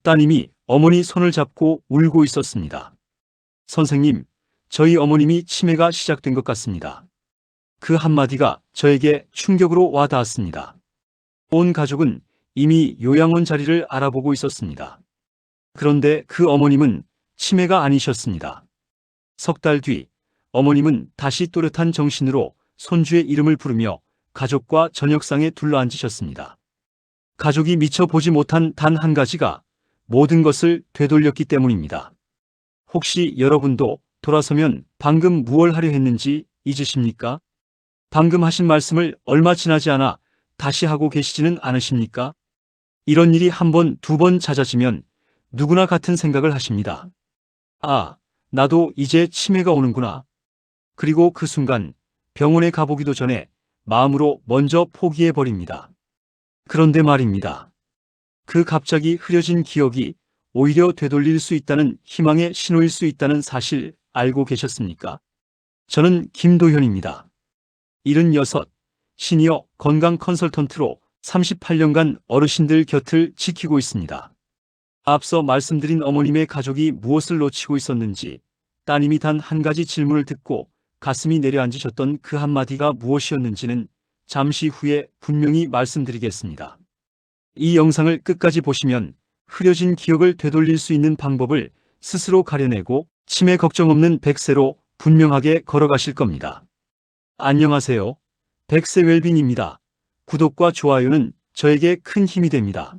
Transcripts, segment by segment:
따님이 어머니 손을 잡고 울고 있었습니다. 선생님, 저희 어머님이 치매가 시작된 것 같습니다. 그 한마디가 저에게 충격으로 와 닿았습니다. 온 가족은 이미 요양원 자리를 알아보고 있었습니다. 그런데 그 어머님은 치매가 아니셨습니다. 석 달 뒤 어머님은 다시 또렷한 정신으로 손주의 이름을 부르며 가족과 저녁상에 둘러앉으셨습니다. 가족이 미처 보지 못한 단 한 가지가 모든 것을 되돌렸기 때문입니다. 혹시 여러분도 돌아서면 방금 무얼 하려 했는지 잊으십니까? 방금 하신 말씀을 얼마 지나지 않아 다시 하고 계시지는 않으십니까? 이런 일이 한 번, 두 번 잦아지면 누구나 같은 생각을 하십니다. 아, 나도 이제 치매가 오는구나. 그리고 그 순간 병원에 가보기도 전에 마음으로 먼저 포기해버립니다. 그런데 말입니다. 그 갑자기 흐려진 기억이 오히려 되돌릴 수 있다는 희망의 신호일 수 있다는 사실 알고 계셨습니까? 저는 김도현입니다. 76, 시니어 건강 컨설턴트로 38년간 어르신들 곁을 지키고 있습니다. 앞서 말씀드린 어머님의 가족이 무엇을 놓치고 있었는지, 따님이 단 한 가지 질문을 듣고 가슴이 내려앉으셨던 그 한마디가 무엇이었는지는 잠시 후에 분명히 말씀드리겠습니다. 이 영상을 끝까지 보시면 흐려진 기억을 되돌릴 수 있는 방법을 스스로 가려내고 치매 걱정 없는 100세로 분명하게 걸어가실 겁니다. 안녕하세요. 100세 웰빙입니다. 구독과 좋아요는 저에게 큰 힘이 됩니다.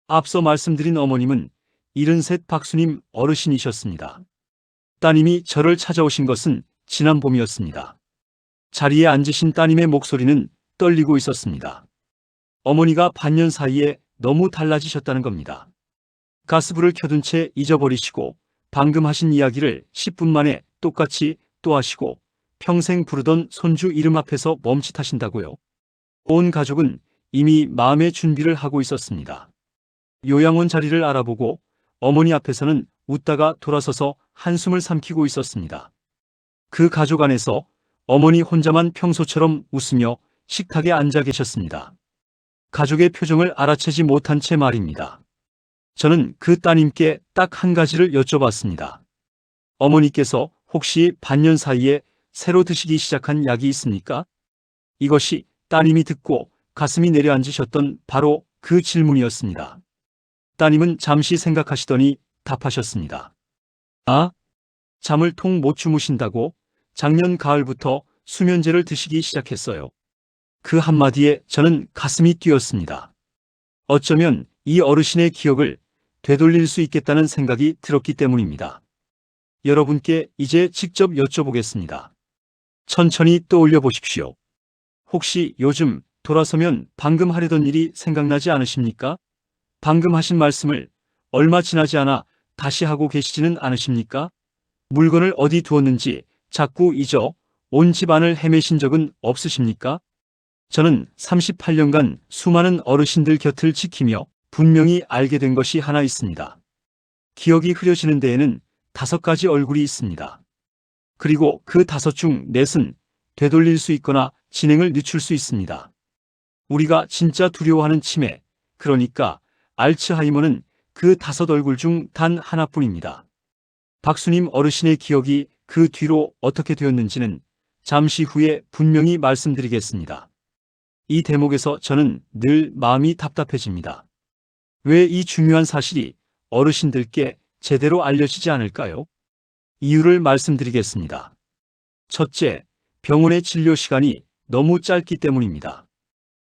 앞서 말씀드린 어머님은 73 박수님 어르신이셨습니다. 따님이 저를 찾아오신 것은 지난 봄이었습니다. 자리에 앉으신 따님의 목소리는 떨리고 있었습니다. 어머니가 반년 사이에 너무 달라지셨다는 겁니다. 가스불을 켜둔 채 잊어버리시고 방금 하신 이야기를 10분 만에 똑같이 또 하시고 평생 부르던 손주 이름 앞에서 멈칫하신다고요. 온 가족은 이미 마음의 준비를 하고 있었습니다. 요양원 자리를 알아보고 어머니 앞에서는 웃다가 돌아서서 한숨을 삼키고 있었습니다. 그 가족 안에서 어머니 혼자만 평소처럼 웃으며 식탁에 앉아 계셨습니다. 가족의 표정을 알아채지 못한 채 말입니다. 저는 그 따님께 딱 한 가지를 여쭤봤습니다. 어머니께서 혹시 반년 사이에 새로 드시기 시작한 약이 있습니까? 이것이 따님이 듣고 가슴이 내려앉으셨던 바로 그 질문이었습니다. 따님은 잠시 생각하시더니 답하셨습니다. 아, 잠을 통 못 주무신다고 작년 가을부터 수면제를 드시기 시작했어요. 그 한마디에 저는 가슴이 뛰었습니다. 어쩌면 이 어르신의 기억을 되돌릴 수 있겠다는 생각이 들었기 때문입니다. 여러분께 이제 직접 여쭤보겠습니다. 천천히 떠올려 보십시오. 혹시 요즘 돌아서면 방금 하려던 일이 생각나지 않으십니까? 방금 하신 말씀을 얼마 지나지 않아 다시 하고 계시지는 않으십니까? 물건을 어디 두었는지 자꾸 잊어 온 집안을 헤매신 적은 없으십니까? 저는 38년간 수많은 어르신들 곁을 지키며 분명히 알게 된 것이 하나 있습니다. 기억이 흐려지는 데에는 5가지 얼굴이 있습니다. 그리고 그 5 중 4은 되돌릴 수 있거나 진행을 늦출 수 있습니다. 우리가 진짜 두려워하는 치매, 그러니까 알츠하이머는 그 5 얼굴 중 단 하나뿐입니다. 박수님 어르신의 기억이 그 뒤로 어떻게 되었는지는 잠시 후에 분명히 말씀드리겠습니다. 이 대목에서 저는 늘 마음이 답답해집니다. 왜 이 중요한 사실이 어르신들께 제대로 알려지지 않을까요? 이유를 말씀드리겠습니다. 첫째, 병원의 진료 시간이 너무 짧기 때문입니다.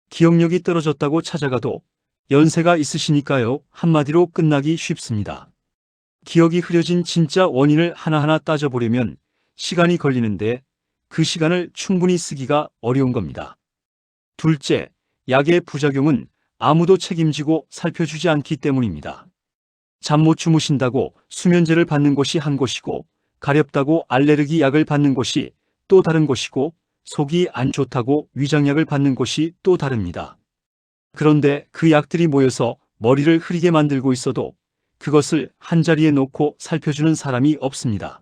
기억력이 떨어졌다고 찾아가도 연세가 있으시니까요 한마디로 끝나기 쉽습니다. 기억이 흐려진 진짜 원인을 하나하나 따져보려면 시간이 걸리는데 그 시간을 충분히 쓰기가 어려운 겁니다. 둘째, 약의 부작용은 아무도 책임지고 살펴주지 않기 때문입니다. 잠 못 주무신다고 수면제를 받는 곳이 한 곳이고 가렵다고 알레르기 약을 받는 곳이 또 다른 곳이고 속이 안 좋다고 위장약을 받는 곳이 또 다릅니다. 그런데 그 약들이 모여서 머리를 흐리게 만들고 있어도 그것을 한자리에 놓고 살펴주는 사람이 없습니다.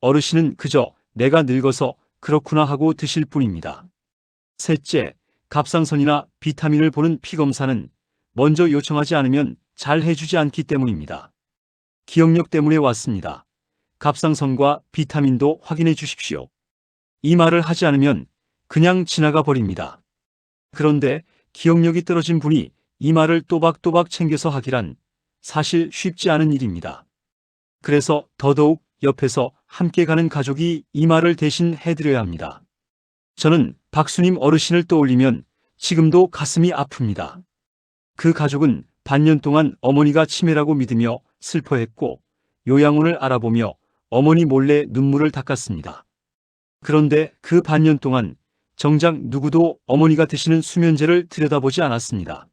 어르신은 그저 내가 늙어서 그렇구나 하고 드실 뿐입니다. 셋째, 갑상선이나 비타민을 보는 피검사는 먼저 요청하지 않으면 잘 해주지 않기 때문입니다. 기억력 때문에 왔습니다. 갑상선과 비타민도 확인해 주십시오. 이 말을 하지 않으면 그냥 지나가 버립니다. 그런데 기억력이 떨어진 분이 이 말을 또박또박 챙겨서 하기란 사실 쉽지 않은 일입니다. 그래서 더더욱 옆에서 함께 가는 가족이 이 말을 대신 해드려야 합니다. 저는 박수님 어르신을 떠올리면 지금도 가슴이 아픕니다. 그 가족은 반년 동안 어머니가 치매라고 믿으며 슬퍼했고 요양원을 알아보며 어머니 몰래 눈물을 닦았습니다. 그런데 그 반년 동안 정작 누구도 어머니가 드시는 수면제를 들여다보지 않았습니다.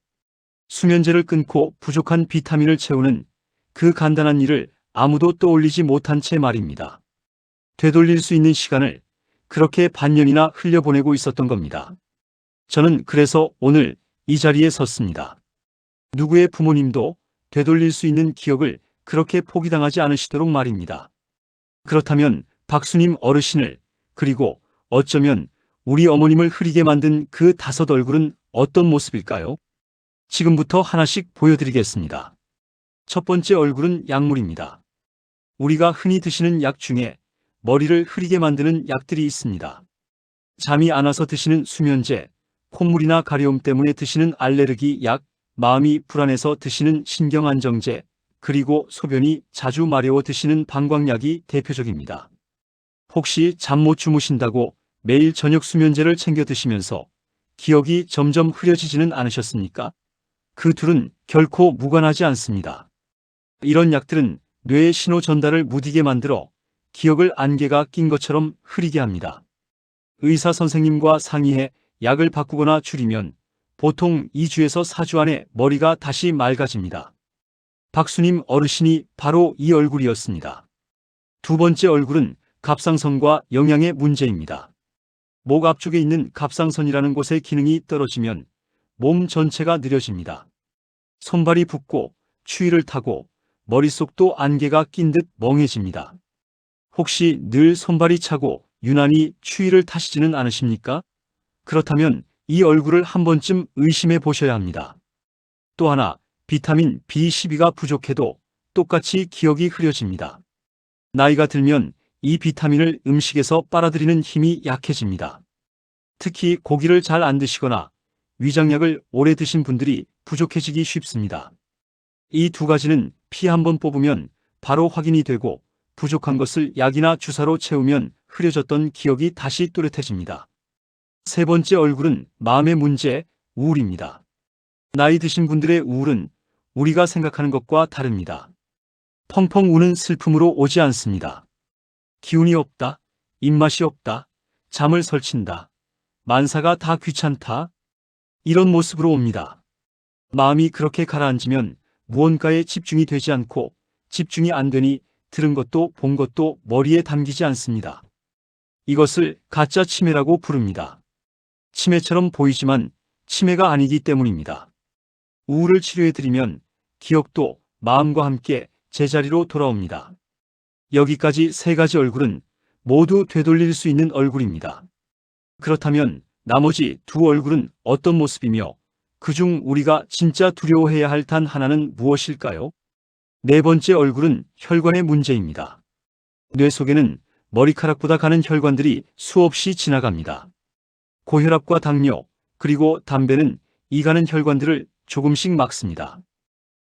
수면제를 끊고 부족한 비타민을 채우는 그 간단한 일을 아무도 떠올리지 못한 채 말입니다. 되돌릴 수 있는 시간을 그렇게 반년이나 흘려보내고 있었던 겁니다. 저는 그래서 오늘 이 자리에 섰습니다. 누구의 부모님도 되돌릴 수 있는 기억을 그렇게 포기당하지 않으시도록 말입니다. 그렇다면 박수님 어르신을 그리고 어쩌면 우리 어머님을 흐리게 만든 그 5 얼굴은 어떤 모습일까요? 지금부터 하나씩 보여드리겠습니다. 첫 번째 얼굴은 약물입니다. 우리가 흔히 드시는 약 중에 머리를 흐리게 만드는 약들이 있습니다. 잠이 안 와서 드시는 수면제, 콧물이나 가려움 때문에 드시는 알레르기 약, 마음이 불안해서 드시는 신경안정제, 그리고 소변이 자주 마려워 드시는 방광약이 대표적입니다. 혹시 잠 못 주무신다고 매일 저녁 수면제를 챙겨 드시면서 기억이 점점 흐려지지는 않으셨습니까? 그 둘은 결코 무관하지 않습니다. 이런 약들은 뇌의 신호 전달을 무디게 만들어 기억을 안개가 낀 것처럼 흐리게 합니다. 의사 선생님과 상의해 약을 바꾸거나 줄이면 보통 2주에서 4주 안에 머리가 다시 맑아집니다. 박수님 어르신이 바로 이 얼굴이었습니다. 두 번째 얼굴은 갑상선과 영양의 문제입니다. 목 앞쪽에 있는 갑상선이라는 곳의 기능이 떨어지면 몸 전체가 느려집니다. 손발이 붓고 추위를 타고 머릿속도 안개가 낀 듯 멍해집니다. 혹시 늘 손발이 차고 유난히 추위를 타시지는 않으십니까? 그렇다면 이 얼굴을 한 번쯤 의심해 보셔야 합니다. 또 하나, 비타민 B12가 부족해도 똑같이 기억이 흐려집니다. 나이가 들면 이 비타민을 음식에서 빨아들이는 힘이 약해집니다. 특히 고기를 잘 안 드시거나 위장약을 오래 드신 분들이 부족해지기 쉽습니다. 이 두 가지는 피 한 번 뽑으면 바로 확인이 되고 부족한 것을 약이나 주사로 채우면 흐려졌던 기억이 다시 또렷해집니다. 세 번째 얼굴은 마음의 문제, 우울입니다. 나이 드신 분들의 우울은 우리가 생각하는 것과 다릅니다. 펑펑 우는 슬픔으로 오지 않습니다. 기운이 없다, 입맛이 없다, 잠을 설친다, 만사가 다 귀찮다, 이런 모습으로 옵니다. 마음이 그렇게 가라앉으면 무언가에 집중이 되지 않고 집중이 안 되니 들은 것도 본 것도 머리에 담기지 않습니다. 이것을 가짜 치매라고 부릅니다. 치매처럼 보이지만 치매가 아니기 때문입니다. 우울을 치료해드리면 기억도 마음과 함께 제자리로 돌아옵니다. 여기까지 세 가지 얼굴은 모두 되돌릴 수 있는 얼굴입니다. 그렇다면 나머지 두 얼굴은 어떤 모습이며 그중 우리가 진짜 두려워해야 할 단 하나는 무엇일까요? 네 번째 얼굴은 혈관의 문제입니다. 뇌 속에는 머리카락보다 가는 혈관들이 수없이 지나갑니다. 고혈압과 당뇨, 그리고 담배는 이 가는 혈관들을 조금씩 막습니다.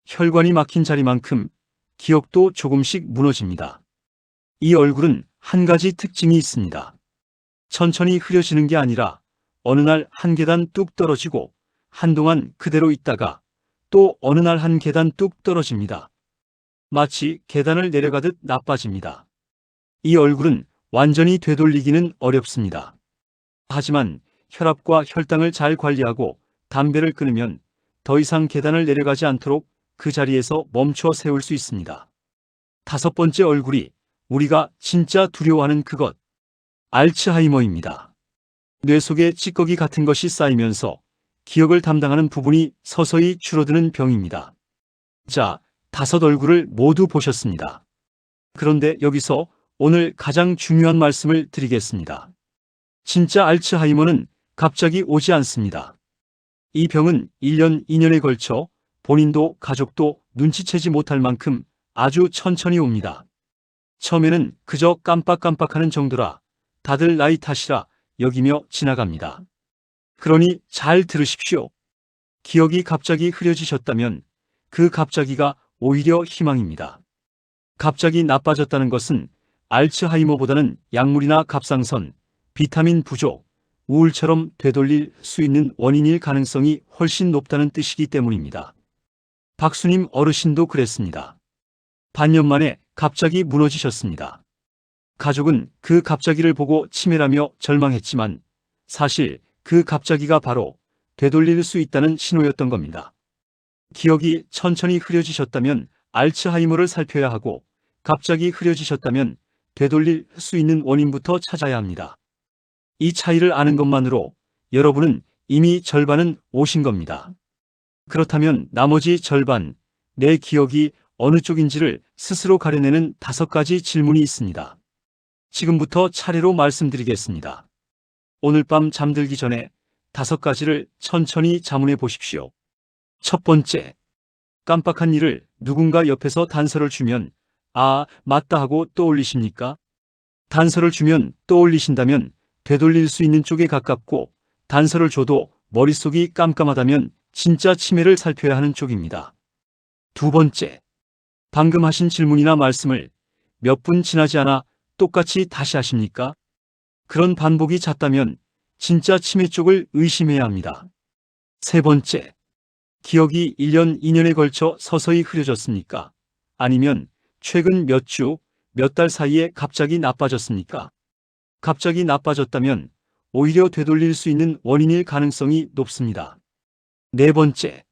혈관이 막힌 자리만큼 기억도 조금씩 무너집니다. 이 얼굴은 한 가지 특징이 있습니다. 천천히 흐려지는 게 아니라 어느 날 한 계단 뚝 떨어지고 한동안 그대로 있다가 또 어느 날 한 계단 뚝 떨어집니다. 마치 계단을 내려가듯 나빠집니다. 이 얼굴은 완전히 되돌리기는 어렵습니다. 하지만 혈압과 혈당을 잘 관리하고 담배를 끊으면 더 이상 계단을 내려가지 않도록 그 자리에서 멈춰 세울 수 있습니다. 다섯 번째 얼굴이 우리가 진짜 두려워하는 그것, 알츠하이머입니다. 뇌 속에 찌꺼기 같은 것이 쌓이면서 기억을 담당하는 부분이 서서히 줄어드는 병입니다. 자, 5 얼굴을 모두 보셨습니다. 그런데 여기서 오늘 가장 중요한 말씀을 드리겠습니다. 진짜 알츠하이머는 갑자기 오지 않습니다. 이 병은 1년, 2년에 걸쳐 본인도 가족도 눈치채지 못할 만큼 아주 천천히 옵니다. 처음에는 그저 깜빡깜빡하는 정도라 다들 나이 탓이라 여기며 지나갑니다. 그러니 잘 들으십시오. 기억이 갑자기 흐려지셨다면 그 갑자기가 오히려 희망입니다. 갑자기 나빠졌다는 것은 알츠하이머보다는 약물이나 갑상선, 비타민 부족, 우울처럼 되돌릴 수 있는 원인일 가능성이 훨씬 높다는 뜻이기 때문입니다. 박수님 어르신도 그랬습니다. 반년 만에 갑자기 무너지셨습니다. 가족은 그 갑자기를 보고 치매라며 절망했지만 사실 그 갑자기가 바로 되돌릴 수 있다는 신호였던 겁니다. 기억이 천천히 흐려지셨다면 알츠하이머를 살펴야 하고 갑자기 흐려지셨다면 되돌릴 수 있는 원인부터 찾아야 합니다. 이 차이를 아는 것만으로 여러분은 이미 절반은 오신 겁니다. 그렇다면 나머지 절반, 내 기억이 어느 쪽인지를 스스로 가려내는 5가지 질문이 있습니다. 지금부터 차례로 말씀드리겠습니다. 오늘 밤 잠들기 전에 5가지를 천천히 자문해 보십시오. 첫 번째, 깜빡한 일을 누군가 옆에서 단서를 주면 아, 맞다 하고 떠올리십니까? 단서를 주면 떠올리신다면 되돌릴 수 있는 쪽에 가깝고 단서를 줘도 머릿속이 깜깜하다면 진짜 치매를 살펴야 하는 쪽입니다. 두 번째, 방금 하신 질문이나 말씀을 몇 분 지나지 않아 똑같이 다시 하십니까? 그런 반복이 잦다면 진짜 치매 쪽을 의심해야 합니다. 세 번째, 기억이 1년, 2년에 걸쳐 서서히 흐려졌습니까? 아니면 최근 몇 주, 몇 달 사이에 갑자기 나빠졌습니까? 갑자기 나빠졌다면 오히려 되돌릴 수 있는 원인일 가능성이 높습니다. 네 번째,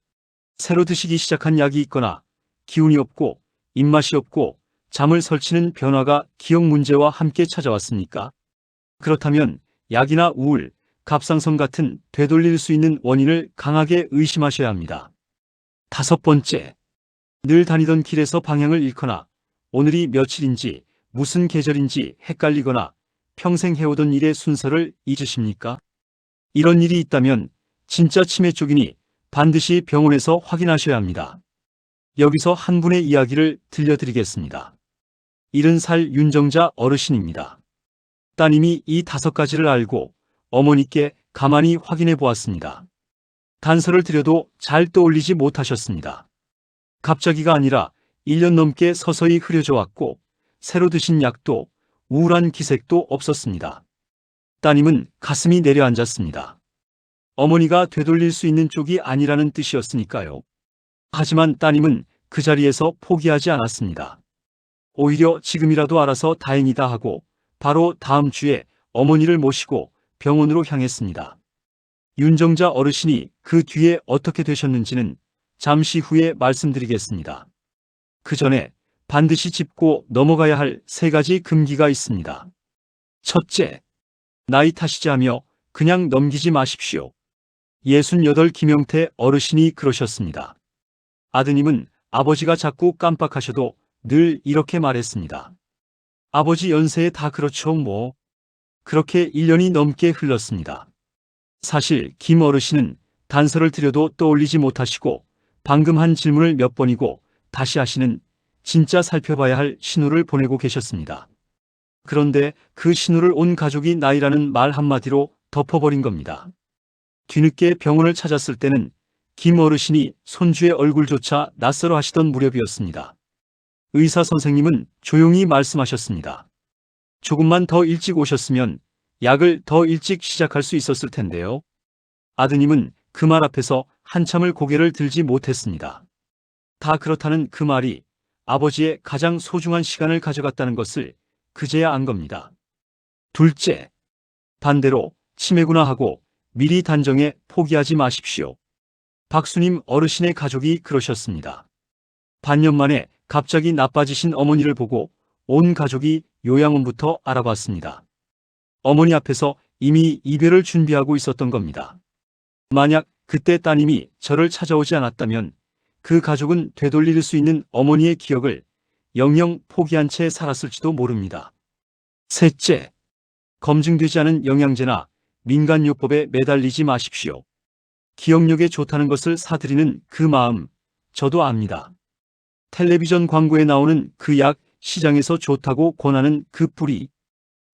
새로 드시기 시작한 약이 있거나 기운이 없고 입맛이 없고 잠을 설치는 변화가 기억 문제와 함께 찾아왔습니까? 그렇다면 약이나 우울, 갑상선 같은 되돌릴 수 있는 원인을 강하게 의심하셔야 합니다. 다섯 번째, 늘 다니던 길에서 방향을 잃거나 오늘이 며칠인지 무슨 계절인지 헷갈리거나 평생 해오던 일의 순서를 잊으십니까? 이런 일이 있다면 진짜 치매 쪽이니 반드시 병원에서 확인하셔야 합니다. 여기서 한 분의 이야기를 들려드리겠습니다. 70살 윤정자 어르신입니다. 따님이 이 5가지를 알고 어머니께 가만히 확인해 보았습니다. 단서를 드려도 잘 떠올리지 못하셨습니다. 갑자기가 아니라 1년 넘게 서서히 흐려져 왔고 새로 드신 약도 우울한 기색도 없었습니다. 따님은 가슴이 내려앉았습니다. 어머니가 되돌릴 수 있는 쪽이 아니라는 뜻이었으니까요. 하지만 따님은 그 자리에서 포기하지 않았습니다. 오히려 지금이라도 알아서 다행이다 하고 바로 다음 주에 어머니를 모시고 병원으로 향했습니다. 윤정자 어르신이 그 뒤에 어떻게 되셨는지는 잠시 후에 말씀드리겠습니다. 그 전에 반드시 짚고 넘어가야 할 3가지 금기가 있습니다. 첫째, 나이 탓이지 하며 그냥 넘기지 마십시오. 68 김영태 어르신이 그러셨습니다. 아드님은 아버지가 자꾸 깜빡하셔도 늘 이렇게 말했습니다. 아버지 연세에 다 그렇죠 뭐. 그렇게 1년이 넘게 흘렀습니다. 사실 김 어르신은 단서를 드려도 떠올리지 못하시고 방금 한 질문을 몇 번이고 다시 하시는 진짜 살펴봐야 할 신호를 보내고 계셨습니다. 그런데 그 신호를 온 가족이 나이라는 말 한마디로 덮어버린 겁니다. 뒤늦게 병원을 찾았을 때는 김 어르신이 손주의 얼굴조차 낯설어 하시던 무렵이었습니다. 의사 선생님은 조용히 말씀하셨습니다. 조금만 더 일찍 오셨으면 약을 더 일찍 시작할 수 있었을 텐데요. 아드님은 그 말 앞에서 한참을 고개를 들지 못했습니다. 다 그렇다는 그 말이 아버지의 가장 소중한 시간을 가져갔다는 것을 그제야 안 겁니다. 둘째, 반대로 치매구나 하고 미리 단정해 포기하지 마십시오. 박수님 어르신의 가족이 그러셨습니다. 반년 만에 갑자기 나빠지신 어머니를 보고 온 가족이 요양원부터 알아봤습니다. 어머니 앞에서 이미 이별을 준비하고 있었던 겁니다. 만약 그때 따님이 저를 찾아오지 않았다면 그 가족은 되돌릴 수 있는 어머니의 기억을 영영 포기한 채 살았을지도 모릅니다. 셋째, 검증되지 않은 영양제나 민간요법에 매달리지 마십시오. 기억력에 좋다는 것을 사들이는 그 마음, 저도 압니다. 텔레비전 광고에 나오는 그 약, 시장에서 좋다고 권하는 그 뿌리.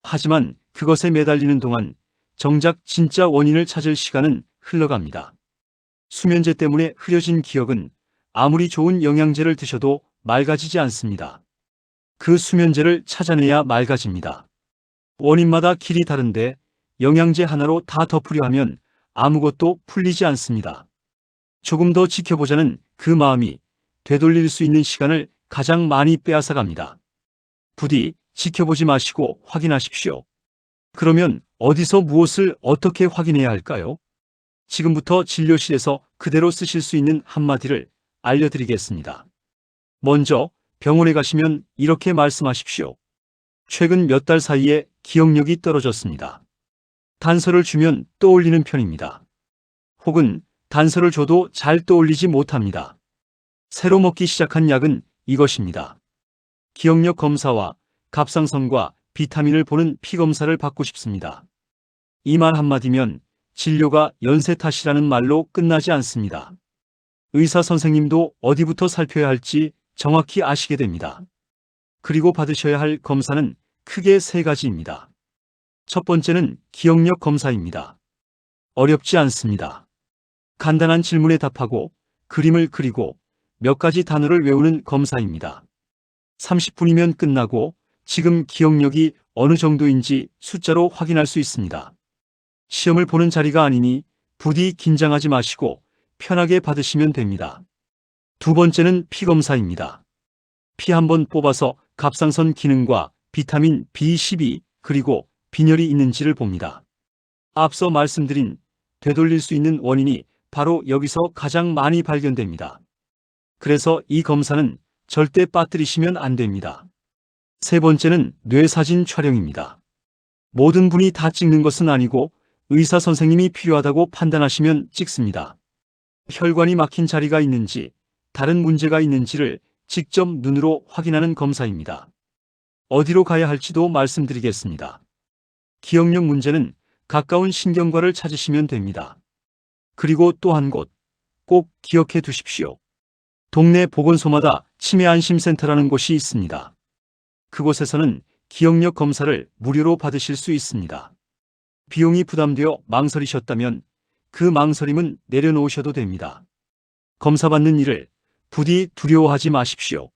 하지만 그것에 매달리는 동안 정작 진짜 원인을 찾을 시간은 흘러갑니다. 수면제 때문에 흐려진 기억은 아무리 좋은 영양제를 드셔도 맑아지지 않습니다. 그 수면제를 찾아내야 맑아집니다. 원인마다 길이 다른데 영양제 하나로 다 덮으려 하면 아무것도 풀리지 않습니다. 조금 더 지켜보자는 그 마음이 되돌릴 수 있는 시간을 가장 많이 빼앗아 갑니다. 부디 지켜보지 마시고 확인하십시오. 그러면 어디서 무엇을 어떻게 확인해야 할까요? 지금부터 진료실에서 그대로 쓰실 수 있는 한마디를 알려드리겠습니다. 먼저 병원에 가시면 이렇게 말씀하십시오. 최근 몇 달 사이에 기억력이 떨어졌습니다. 단서를 주면 떠올리는 편입니다. 혹은 단서를 줘도 잘 떠올리지 못합니다. 새로 먹기 시작한 약은 이것입니다. 기억력 검사와 갑상선과 비타민을 보는 피검사를 받고 싶습니다. 이 말 한마디면 진료가 연세 탓이라는 말로 끝나지 않습니다. 의사 선생님도 어디부터 살펴야 할지 정확히 아시게 됩니다. 그리고 받으셔야 할 검사는 크게 세 가지입니다. 첫 번째는 기억력 검사입니다. 어렵지 않습니다. 간단한 질문에 답하고 그림을 그리고 몇 가지 단어를 외우는 검사입니다. 30분이면 끝나고 지금 기억력이 어느 정도인지 숫자로 확인할 수 있습니다. 시험을 보는 자리가 아니니 부디 긴장하지 마시고 편하게 받으시면 됩니다. 두 번째는 피검사입니다. 피 한번 뽑아서 갑상선 기능과 비타민 B12 그리고 빈혈이 있는지를 봅니다. 앞서 말씀드린 되돌릴 수 있는 원인이 바로 여기서 가장 많이 발견됩니다. 그래서 이 검사는 절대 빠뜨리시면 안 됩니다. 세 번째는 뇌사진 촬영입니다. 모든 분이 다 찍는 것은 아니고 의사 선생님이 필요하다고 판단하시면 찍습니다. 혈관이 막힌 자리가 있는지 다른 문제가 있는지를 직접 눈으로 확인하는 검사입니다. 어디로 가야 할지도 말씀드리겠습니다. 기억력 문제는 가까운 신경과를 찾으시면 됩니다. 그리고 또 한 곳 꼭 기억해 두십시오. 동네 보건소마다 치매 안심센터라는 곳이 있습니다. 그곳에서는 기억력 검사를 무료로 받으실 수 있습니다. 비용이 부담되어 망설이셨다면 그 망설임은 내려놓으셔도 됩니다. 검사받는 일을 부디 두려워하지 마십시오.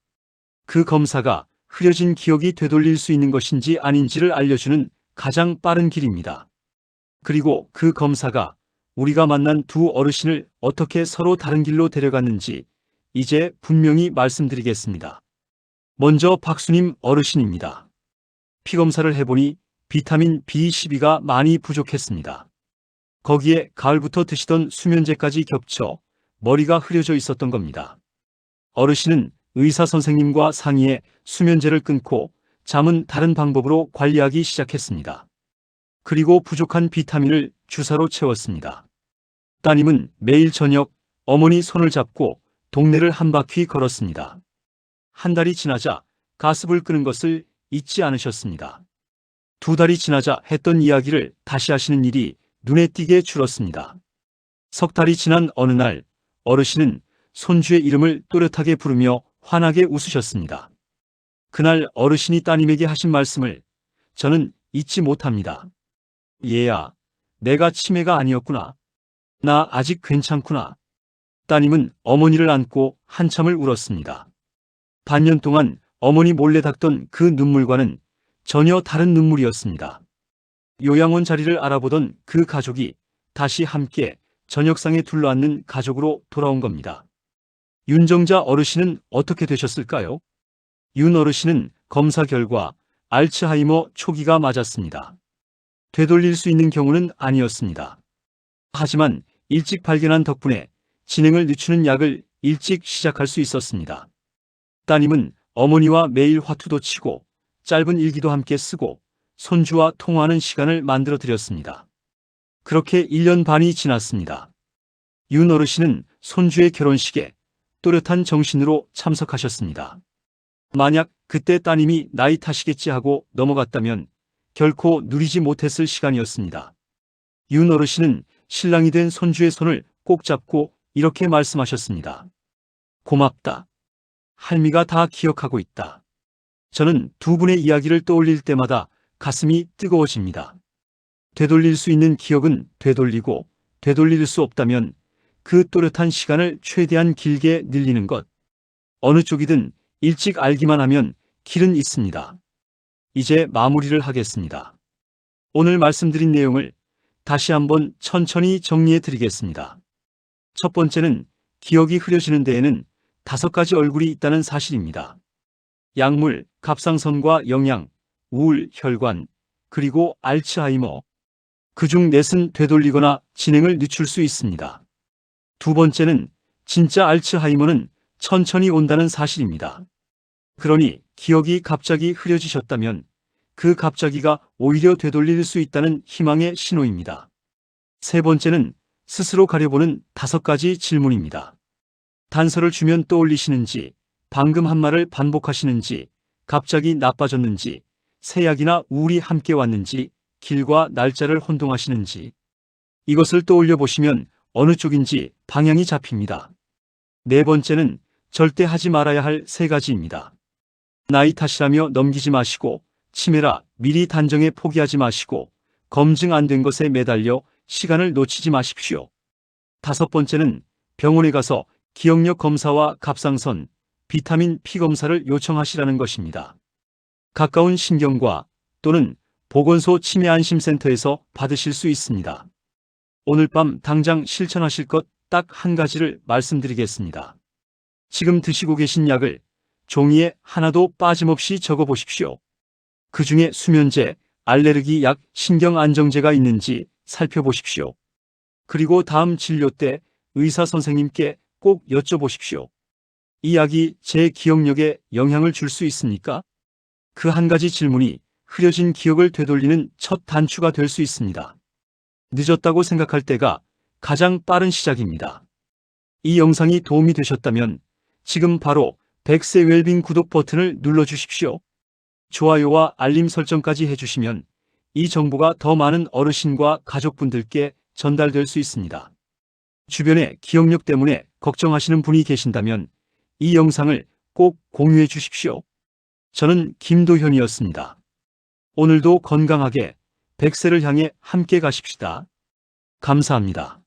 그 검사가 흐려진 기억이 되돌릴 수 있는 것인지 아닌지를 알려주는 가장 빠른 길입니다. 그리고 그 검사가 우리가 만난 두 어르신을 어떻게 서로 다른 길로 데려갔는지 이제 분명히 말씀드리겠습니다. 먼저 박수님 어르신입니다. 피검사를 해보니 비타민 B12가 많이 부족했습니다. 거기에 가을부터 드시던 수면제까지 겹쳐 머리가 흐려져 있었던 겁니다. 어르신은 의사 선생님과 상의해 수면제를 끊고 잠은 다른 방법으로 관리하기 시작했습니다. 그리고 부족한 비타민을 주사로 채웠습니다. 따님은 매일 저녁 어머니 손을 잡고 동네를 한 바퀴 걸었습니다. 한 달이 지나자 가습을 끄는 것을 잊지 않으셨습니다. 두 달이 지나자 했던 이야기를 다시 하시는 일이 눈에 띄게 줄었습니다. 석 달이 지난 어느 날 어르신은 손주의 이름을 또렷하게 부르며 환하게 웃으셨습니다. 그날 어르신이 따님에게 하신 말씀을 저는 잊지 못합니다. 얘야, 내가 치매가 아니었구나. 나 아직 괜찮구나. 따님은 어머니를 안고 한참을 울었습니다. 반년 동안 어머니 몰래 닦던 그 눈물과는 전혀 다른 눈물이었습니다. 요양원 자리를 알아보던 그 가족이 다시 함께 저녁상에 둘러앉는 가족으로 돌아온 겁니다. 윤정자 어르신은 어떻게 되셨을까요? 윤 어르신은 검사 결과 알츠하이머 초기가 맞았습니다. 되돌릴 수 있는 경우는 아니었습니다. 하지만 일찍 발견한 덕분에 진행을 늦추는 약을 일찍 시작할 수 있었습니다. 따님은 어머니와 매일 화투도 치고 짧은 일기도 함께 쓰고 손주와 통화하는 시간을 만들어 드렸습니다. 그렇게 1년 반이 지났습니다. 윤 어르신은 손주의 결혼식에 또렷한 정신으로 참석하셨습니다. 만약 그때 따님이 나이 탓이겠지 하고 넘어갔다면 결코 누리지 못했을 시간이었습니다. 윤 어르신은 신랑이 된 손주의 손을 꼭 잡고 이렇게 말씀하셨습니다. 고맙다. 할미가 다 기억하고 있다. 저는 두 분의 이야기를 떠올릴 때마다 가슴이 뜨거워집니다. 되돌릴 수 있는 기억은 되돌리고, 되돌릴 수 없다면 그 또렷한 시간을 최대한 길게 늘리는 것. 어느 쪽이든 일찍 알기만 하면 길은 있습니다. 이제 마무리를 하겠습니다. 오늘 말씀드린 내용을 다시 한번 천천히 정리해 드리겠습니다. 첫 번째는 기억이 흐려지는 데에는 5가지 얼굴이 있다는 사실입니다. 약물, 갑상선과 영양, 우울, 혈관, 그리고 알츠하이머. 그중 넷은 되돌리거나 진행을 늦출 수 있습니다. 두 번째는 진짜 알츠하이머는 천천히 온다는 사실입니다. 그러니 기억이 갑자기 흐려지셨다면 그 갑자기가 오히려 되돌릴 수 있다는 희망의 신호입니다. 세 번째는 스스로 가려보는 5가지 질문입니다. 단서를 주면 떠올리시는지, 방금 한 말을 반복하시는지, 갑자기 나빠졌는지, 세약이나 우울이 함께 왔는지, 길과 날짜를 혼동하시는지. 이것을 떠올려 보시면 어느 쪽인지 방향이 잡힙니다. 네 번째는 절대 하지 말아야 할 3가지입니다. 나이 탓이라며 넘기지 마시고, 치매라 미리 단정해 포기하지 마시고, 검증 안 된 것에 매달려 시간을 놓치지 마십시오. 5번째는 병원에 가서 기억력 검사와 갑상선, 비타민 P 검사를 요청하시라는 것입니다. 가까운 신경과 또는 보건소 치매안심센터에서 받으실 수 있습니다. 오늘 밤 당장 실천하실 것 딱 한 가지를 말씀드리겠습니다. 지금 드시고 계신 약을 종이에 하나도 빠짐없이 적어 보십시오. 그 중에 수면제, 알레르기 약, 신경안정제가 있는지 살펴보십시오. 그리고 다음 진료 때 의사 선생님께 꼭 여쭤보십시오. 이 약이 제 기억력에 영향을 줄 수 있습니까? 그 한 가지 질문이 흐려진 기억을 되돌리는 첫 단추가 될 수 있습니다. 늦었다고 생각할 때가 가장 빠른 시작입니다. 이 영상이 도움이 되셨다면 지금 바로 백세 웰빙 구독 버튼을 눌러주십시오. 좋아요와 알림 설정까지 해주시면 이 정보가 더 많은 어르신과 가족분들께 전달될 수 있습니다. 주변에 기억력 때문에 걱정하시는 분이 계신다면 이 영상을 꼭 공유해 주십시오. 저는 김도현이었습니다. 오늘도 건강하게 100세를 향해 함께 가십시다. 감사합니다.